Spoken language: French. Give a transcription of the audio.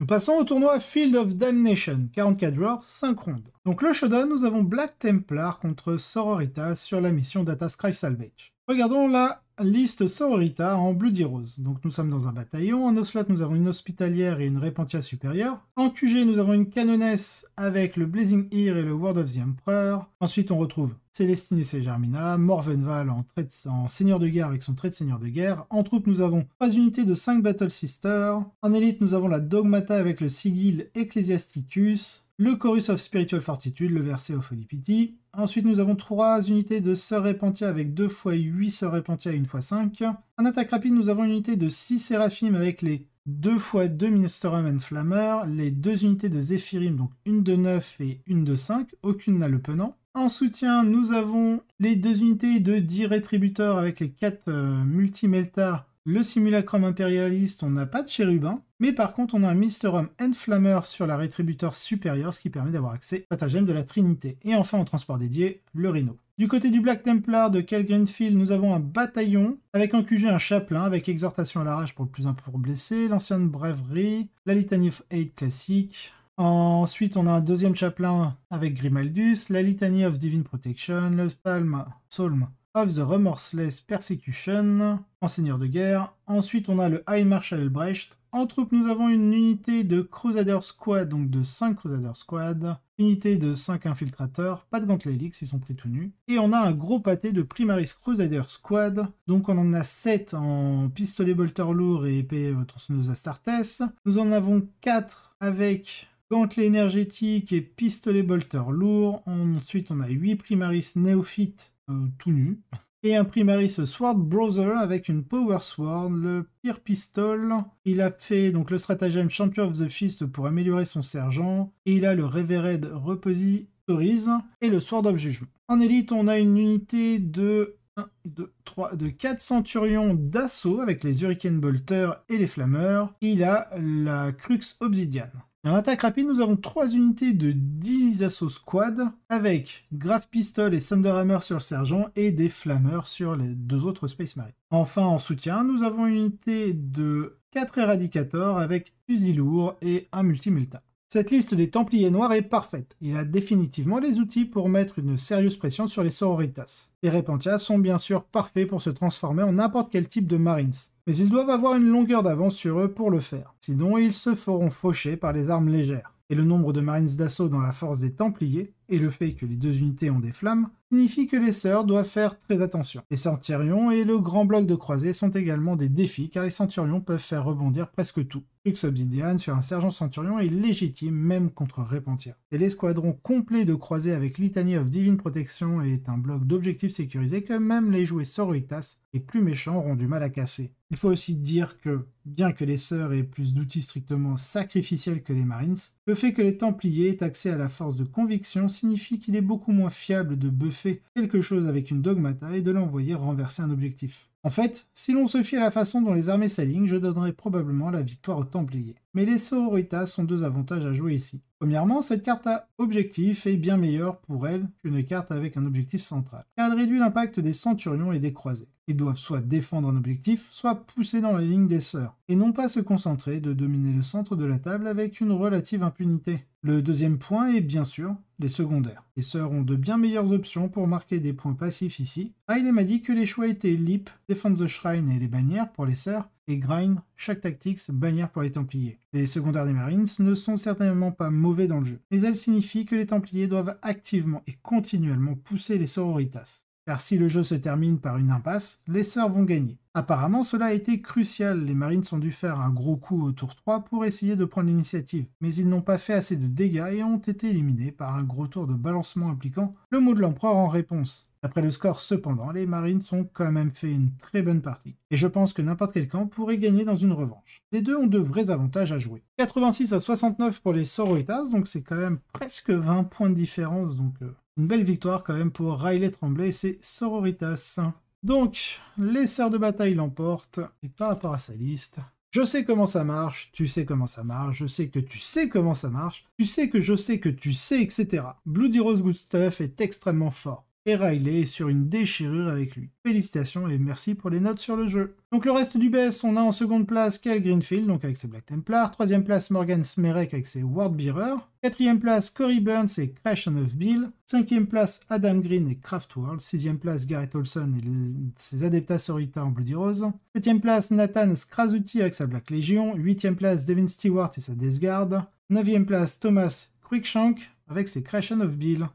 Nous passons au tournoi Field of Damnation, 44 joueurs, 5 rondes. Donc le showdown, nous avons Black Templar contre Sororitas sur la mission Data Scribe Salvage. Regardons la liste Sororita en Bloody Rose. Donc nous sommes dans un bataillon. En Ocelot, nous avons une hospitalière et une répentia supérieure. En QG, nous avons une canonesse avec le Blazing Ear et le Word of the Emperor. Ensuite, on retrouve Célestine et Sejarmina, Morvenval en seigneur de guerre avec son trait de seigneur de guerre. En troupe, nous avons 3 unités de 5 Battle Sisters. En élite, nous avons la Dogmata avec le Sigil Ecclesiasticus, le Chorus of Spiritual Fortitude, le Verset of Holy Pity. Ensuite, nous avons 3 unités de Sœurs Repentia avec 2 x 8 Sœurs Repentia et 1 x 5. En attaque rapide, nous avons une unité de 6 Séraphim avec les 2 x 2 Ministerum and Flammer, les 2 unités de Zéphirim, donc une de 9 et une de 5, aucune n'a le penant. En soutien, nous avons les 2 unités de 10 Rétributeurs avec les 4 Multimelta, le Simulacrum Impérialiste, on n'a pas de chérubin, mais par contre on a un Mysterum Enflammer sur la Rétributeur supérieure, ce qui permet d'avoir accès au stratagème de la Trinité. Et enfin en transport dédié, le Rhino. Du côté du Black Templar de Kel Greenfield, nous avons un bataillon, avec en QG un chapelain, avec exhortation à la rage pour le plus un pour blessé, l'ancienne Bravery, la Litany of Hate classique. Ensuite, on a un deuxième chapelain avec Grimaldus, la Litany of Divine Protection, le Psalm of the Remorseless Persecution, en seigneur de guerre. Ensuite, on a le High Marshal Elbrecht. En troupe, nous avons une unité de Crusader Squad, donc de 5 Crusader Squad, unité de 5 infiltrateurs, pas de gantelet helix, ils sont pris tout nus. Et on a un gros pâté de Primaris Crusader Squad, donc on en a 7 en pistolet bolter lourd et épée tronçonneuse Astartes. Nous en avons 4 avec gantelet énergétique et pistolet bolter lourd. Ensuite, on a 8 Primaris néophytes tout nus. Et un Primaris Sword Brother avec une Power Sword, le Pire Pistol. Il a fait donc le stratagème Champion of the Fist pour améliorer son sergent. Et il a le Revered Repositories et le Sword of Judgment. En élite, on a une unité de 4 centurions d'assaut avec les Hurricane Bolter et les Flammeurs. Il a la Crux Obsidian. En attaque rapide, nous avons 3 unités de 10 assauts squad avec Grave Pistol et Thunderhammer sur le sergent et des Flammeurs sur les 2 autres Space Marines. Enfin, en soutien, nous avons une unité de 4 Eradicators avec fusil lourd et un Multimelta. Cette liste des Templiers Noirs est parfaite. Il a définitivement les outils pour mettre une sérieuse pression sur les Sororitas. Les Repentia sont bien sûr parfaits pour se transformer en n'importe quel type de Marines. Mais ils doivent avoir une longueur d'avance sur eux pour le faire. Sinon, ils se feront faucher par les armes légères. Et le nombre de Marines d'assaut dans la force des Templiers, et le fait que les 2 unités ont des flammes, signifie que les sœurs doivent faire très attention. Les Centurions et le grand bloc de croisée sont également des défis, car les Centurions peuvent faire rebondir presque tout. Crux Obsidian sur un sergent Centurion est légitime, même contre Repentia. Et l'escadron complet de croisée avec Litany of Divine Protection est un bloc d'objectifs sécurisés que même les jouets Sororitas les plus méchants auront du mal à casser. Il faut aussi dire que, bien que les sœurs aient plus d'outils strictement sacrificiels que les Marines, le fait que les Templiers aient accès à la force de conviction signifie qu'il est beaucoup moins fiable de buffer quelque chose avec une Dogmata et de l'envoyer renverser un objectif. En fait, si l'on se fie à la façon dont les armées s'alignent, je donnerais probablement la victoire aux Templiers. Mais les Sororitas ont 2 avantages à jouer ici. Premièrement, cette carte à objectif est bien meilleure pour elle qu'une carte avec un objectif central, car elle réduit l'impact des Centurions et des Croisés. Ils doivent soit défendre un objectif, soit pousser dans la ligne des sœurs, et non pas se concentrer de dominer le centre de la table avec une relative impunité. Le deuxième point est bien sûr les secondaires. Les sœurs ont de bien meilleures options pour marquer des points passifs ici. Il m'a dit que les choix étaient Leap, Defend the Shrine et les bannières pour les sœurs, et Grind, Shock Tactics, bannière pour les Templiers. Les secondaires des Marines ne sont certainement pas mauvais dans le jeu, mais elles signifient que les Templiers doivent activement et continuellement pousser les Sororitas. Car si le jeu se termine par une impasse, les sœurs vont gagner. Apparemment, cela a été crucial, les Marines ont dû faire un gros coup au tour 3 pour essayer de prendre l'initiative, mais ils n'ont pas fait assez de dégâts et ont été éliminés par un gros tour de balancement impliquant le mot de l'empereur en réponse. Après le score, cependant, les Marines ont quand même fait une très bonne partie. Et je pense que n'importe quel camp pourrait gagner dans une revanche. Les deux ont de vrais avantages à jouer. 86 à 69 pour les Sororitas, donc c'est quand même presque 20 points de différence, donc une belle victoire quand même pour Riley Tremblay et ses Sororitas. Donc, les sœurs de bataille l'emportent, et par rapport à sa liste... Je sais comment ça marche, tu sais comment ça marche, je sais que tu sais comment ça marche, tu sais que je sais que tu sais, etc. Bloody Rose Good Stuff est extrêmement fort. Et Riley est sur une déchirure avec lui. Félicitations et merci pour les notes sur le jeu. Donc le reste du BS, on a en seconde place Kel Greenfield, donc avec ses Black Templars. Troisième place Morgan Smerek avec ses Wardbearer. Quatrième place Cory Burns et Creation of Bill. Cinquième place Adam Green et Craftworld. Sixième place Garrett Olson et ses Adeptas Sororita en Bloody Rose. Septième place Nathan Skrazuti avec sa Black Legion. Huitième place Devin Stewart et sa Death Guard. Neuvième place Thomas Quickshank avec ses Creation of Bill.